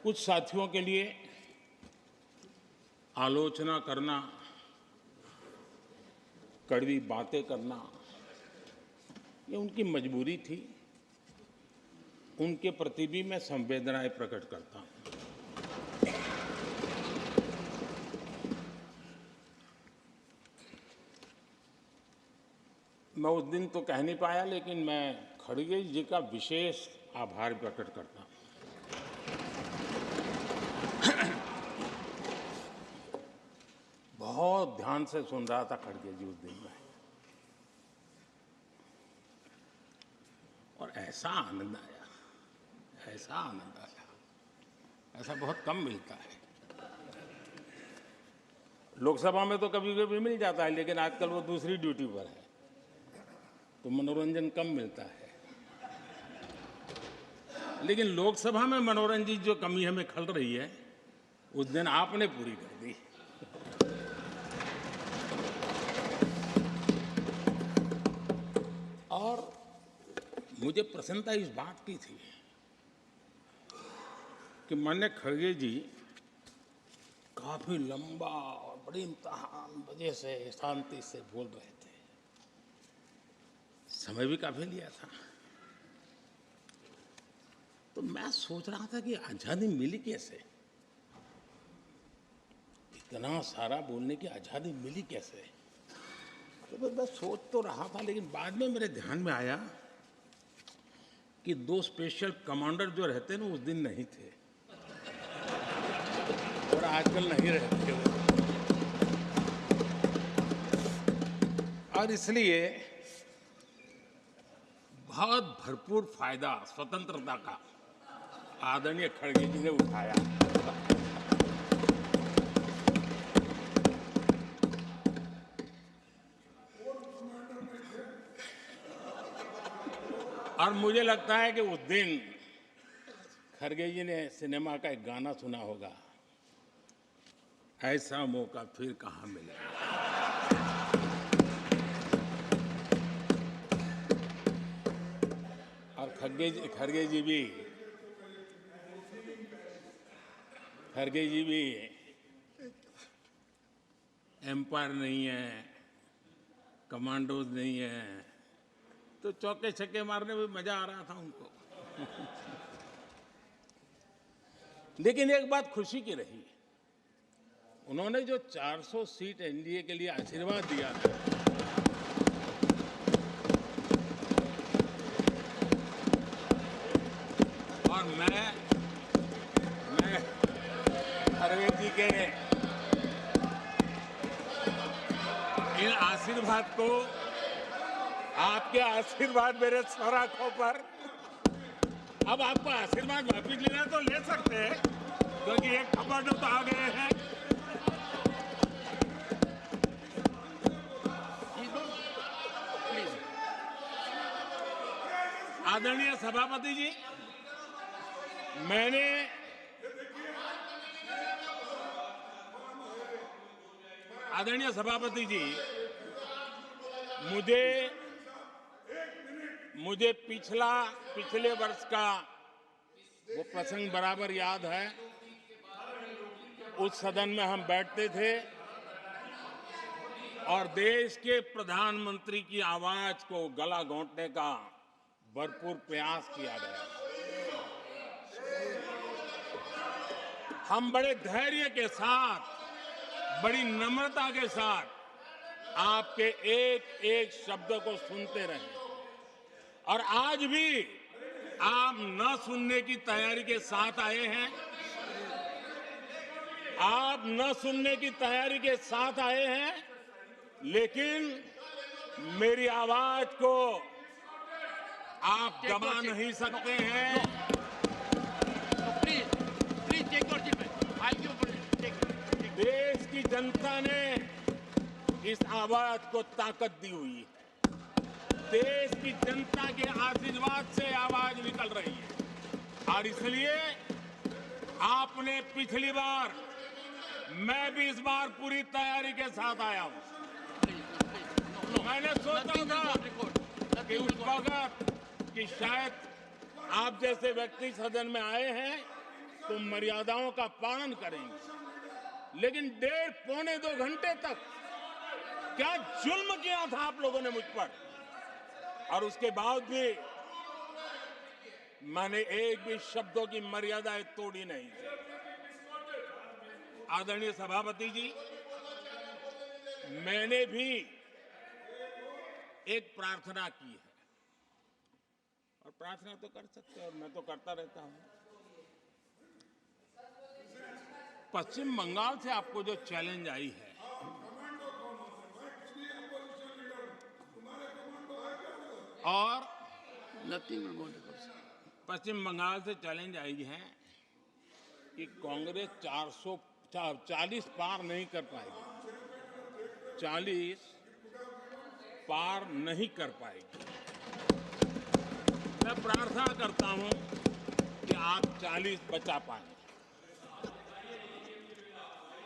कुछ साथियों के लिए आलोचना करना, कड़वी बातें करना, ये उनकी मजबूरी थी। उनके प्रति भी मैं संवेदनाएं प्रकट करता हूं। मैं उस दिन तो कह नहीं पाया, लेकिन मैं खड़गे जी का विशेष आभार प्रकट करता हूं। बहुत ध्यान से सुन रहा था खड़गे जी उस दिन में, और ऐसा आनंद आया, ऐसा बहुत कम मिलता है। लोकसभा में तो कभी कभी मिल जाता है, लेकिन आजकल वो दूसरी ड्यूटी पर है, तो मनोरंजन कम मिलता है। लेकिन लोकसभा में मनोरंजन जो कमी हमें खल रही है, उस दिन आपने पूरी कर दी। और मुझे प्रसन्नता इस बात की थी कि माननीय खड़गे जी काफी लंबा और बड़ी इम्तिहान वजह से शांति से बोल रहे थे। समय भी काफी लिया था। तो मैं सोच रहा था कि आजादी मिली कैसे, इतना सारा बोलने की आजादी मिली कैसे। तो मैं सोच तो रहा था, लेकिन बाद में मेरे ध्यान में आया कि दो स्पेशल कमांडर जो रहते हैं ना, उस दिन नहीं थे और आजकल नहीं रहते वो। और इसलिए बहुत भरपूर फायदा स्वतंत्रता का आदरणीय खड़गे जी ने उठाया। और मुझे लगता है कि उस दिन खड़गे जी ने सिनेमा का एक गाना सुना होगा, ऐसा मौका फिर कहाँ मिलेगा। और खड़गे जी भी एम्पायर नहीं है, कमांडोज नहीं है, तो चौके छक्के मारने में मजा आ रहा था उनको। लेकिन एक बात खुशी की रही, उन्होंने जो 400 सीट एनडीए के लिए आशीर्वाद दिया था, और मैं खड़गे जी के इन आशीर्वाद को, आपके आशीर्वाद मेरे सर आंखों पर, अब आपको आशीर्वाद वापिस लेना तो ले सकते हैं, क्योंकि एक कमांडो तो आ गए हैं। आदरणीय सभापति जी, आदरणीय सभापति जी, मुझे पिछले वर्ष का वो प्रसंग बराबर याद है। उस सदन में हम बैठते थे और देश के प्रधानमंत्री की आवाज को गला घोंटने का भरपूर प्रयास किया गया। हम बड़े धैर्य के साथ, बड़ी नम्रता के साथ आपके एक एक शब्द को सुनते रहे, और आज भी आप न सुनने की तैयारी के साथ आए हैं। आप न सुनने की तैयारी के साथ आए हैं, लेकिन मेरी आवाज को आप दबा नहीं सकते हैं। देश की जनता ने इस आवाज को ताकत दी हुई है। देश की जनता के आशीर्वाद से आवाज निकल रही है, और इसलिए आपने पिछली बार, मैं भी इस बार पूरी तैयारी के साथ आया हूं। मैंने सोचा था कि उस वक्त कि शायद आप जैसे व्यक्ति सदन में आए हैं तो मर्यादाओं का पालन करेंगे, लेकिन डेढ़ पौने 2 घंटे तक क्या जुल्म किया था आप लोगों ने मुझ पर, और उसके बाद भी मैंने एक भी शब्दों की मर्यादाएं तोड़ी नहीं थी। आदरणीय सभापति जी, मैंने भी एक प्रार्थना की है, और प्रार्थना तो कर सकते हैं और मैं तो करता रहता हूं। पश्चिम बंगाल से आपको जो चैलेंज आई है, और पश्चिम बंगाल से चैलेंज आई है कि कांग्रेस 440 पार नहीं कर पाएगी, 40 पार नहीं कर पाएगी। मैं प्रार्थना करता हूं कि आप 40 बचा पाएं।